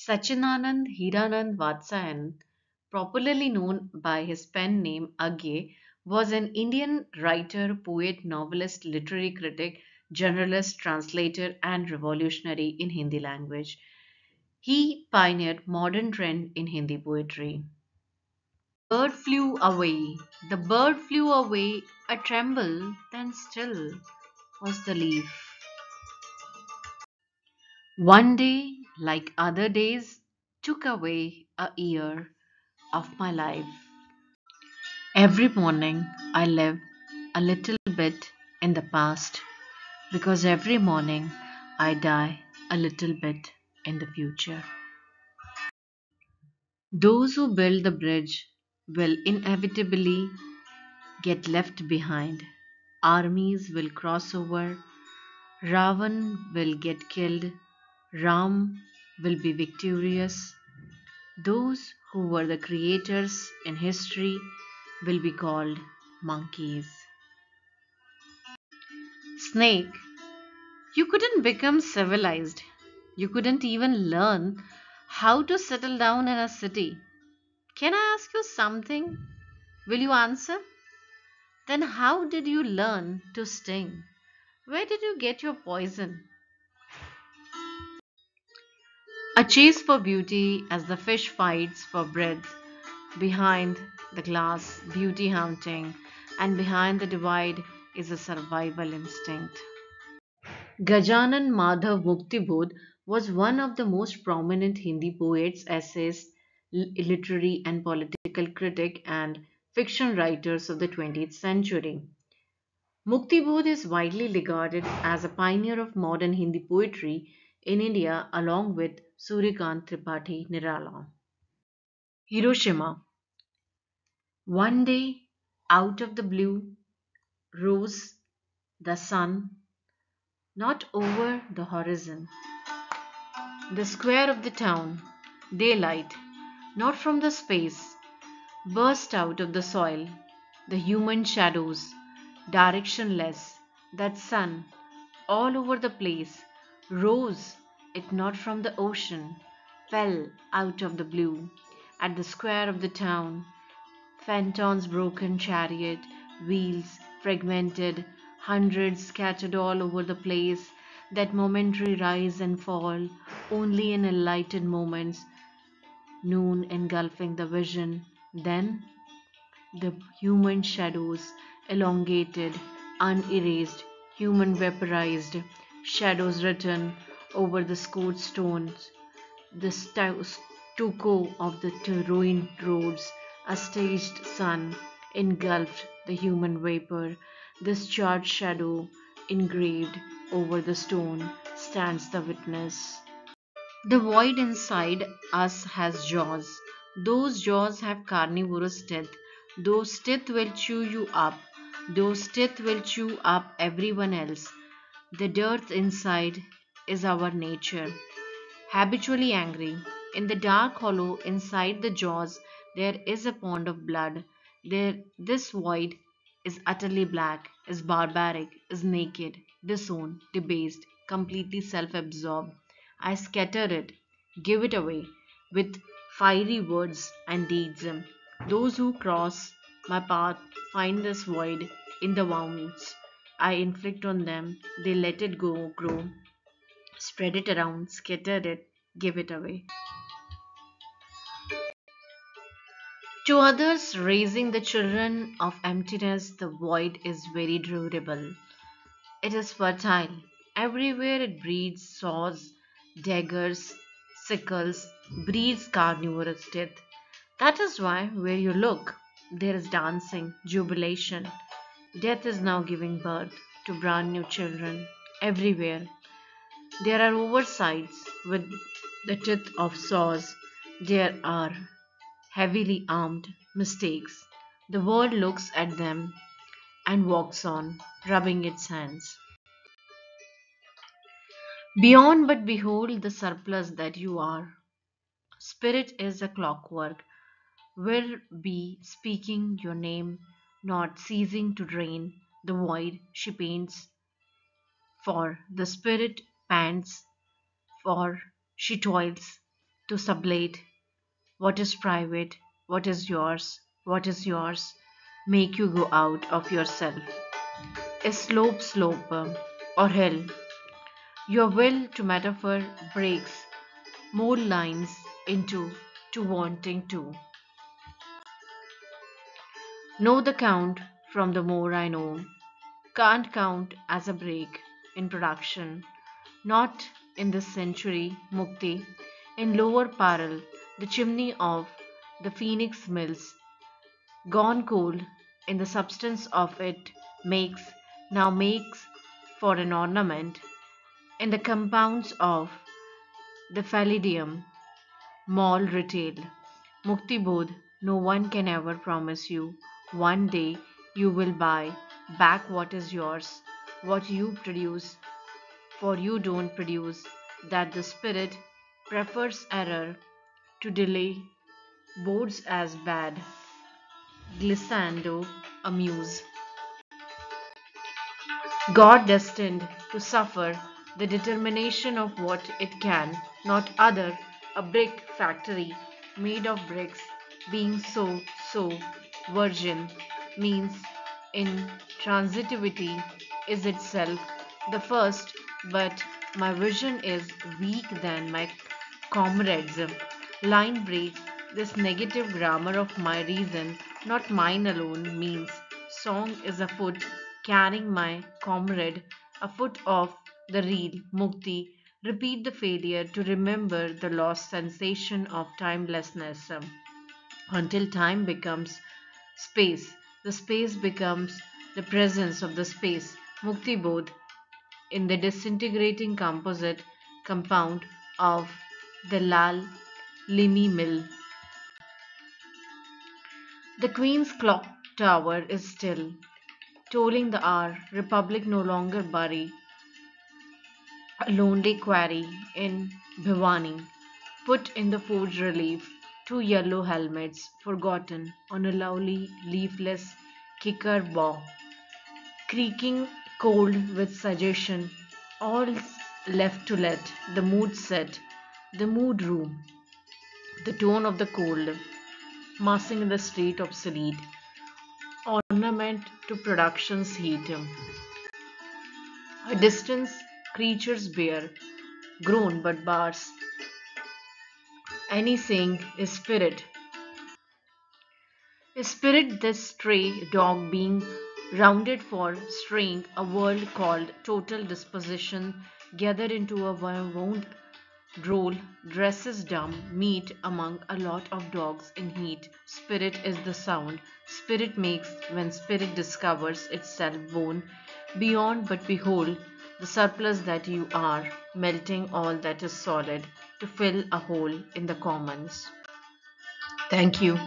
Sachinanand Hiranand Vatsayan, popularly known by his pen name Agye, was an Indian writer, poet, novelist, literary critic, journalist, translator, and revolutionary in Hindi language. He pioneered modern trend in Hindi poetry. Bird flew away. The bird flew away, a tremble, then still was the leaf. One day, like other days, took away a year of my life. Every morning, I live a little bit in the past because every morning I die a little bit in the future. Those who build the bridge will inevitably get left behind. Armies will cross over, Ravan will get killed, Ram will be victorious. Those who were the creators in history will be called monkeys. Snake, you couldn't become civilized. You couldn't even learn how to settle down in a city. Can I ask you something? Will you answer? Then how did you learn to sting? Where did you get your poison? A chase for beauty as the fish fights for breath. Behind the glass, beauty hunting, and behind the divide is a survival instinct. Gajanan Madhav Muktibodh was one of the most prominent Hindi poets, essayists, literary and political critic, and fiction writers of the 20th century. Muktibodh is widely regarded as a pioneer of modern Hindi poetry in India along with Suryakant Tripathi Nirala. Hiroshima. One day, out of the blue, rose the sun, not over the horizon. The square of the town, daylight, not from the space, burst out of the soil, the human shadows, directionless, that sun, all over the place, rose it not from the ocean, fell out of the blue, at the square of the town, Fenton's broken chariot, wheels fragmented, hundreds scattered all over the place, that momentary rise and fall, only in enlightened moments, noon engulfing the vision. Then the human shadows, elongated, unerased, human vaporized, shadows written over the scored stones, the stucco of the ruined roads, a staged sun engulfed the human vapor. This charred shadow engraved over the stone stands the witness. The void inside us has jaws. Those jaws have carnivorous teeth. Those teeth will chew you up. Those teeth will chew up everyone else. The dirt inside is our nature, habitually angry. In the dark hollow inside the jaws, there is a pond of blood. This void is utterly black, is barbaric, is naked, disowned, debased, completely self absorbed. I scatter it, give it away, with fiery words and deeds. Those who cross my path find this void in the wounds I inflict on them. They let it go, grow, spread it around, scatter it, give it away. To others, raising the children of emptiness, the void is very durable. It is fertile. Everywhere it breeds saws, daggers, sickles, breeds carnivorous teeth. That is why, where you look, there is dancing, jubilation. Death is now giving birth to brand new children. Everywhere there are oversights with the teeth of saws. There are heavily armed mistakes. The world looks at them and walks on, rubbing its hands. Beyond but behold the surplus that you are. Spirit is a clockwork, will be speaking your name, not ceasing to drain the void she paints for. The spirit pants for she toils to sublate what is private, what is yours, make you go out of yourself. A slope, or hill, your will to metaphor breaks more lines into to wanting to. Know the count from the more I know. Can't count as a break in production. Not in this century, Mukti. In lower parallel, the chimney of the phoenix mills, gone cold in the substance of it, makes now makes for an ornament in the compounds of the palladium mall retail. Muktibodh, no one can ever promise you one day you will buy back what is yours, what you produce, for you don't produce, that the spirit prefers error to delay, boards as bad, glissando, amuse. God destined to suffer the determination of what it can, not other, a brick factory made of bricks being so virgin means in transitivity is itself the first, but my vision is weak than my comrades. Line breaks this negative grammar of my reason, not mine alone, means song is afoot, carrying my comrade a foot off the reel. Mukti, repeat the failure to remember the lost sensation of timelessness until time becomes space. The space becomes the presence of the space. Mukti Bodh in the disintegrating composite compound of the Lal Limi mill. The Queen's clock tower is still, tolling the hour. Republic no longer bury a lonely quarry in Bhiwani. Put in the forged relief, two yellow helmets forgotten on a lovely leafless kicker bough, creaking cold with suggestion. All's left to let the mood set, the mood room, the tone of the cold, massing in the street obsolete, ornament to production's heat. A distance creatures bear, groan but bars. Any saying is spirit. Is spirit this stray dog being rounded for straying a world called total disposition, gathered into a wound droll, dresses dumb, meat among a lot of dogs in heat. Spirit is the sound. Spirit makes when spirit discovers itself born beyond, but behold, the surplus that you are, melting all that is solid to fill a hole in the commons. Thank you.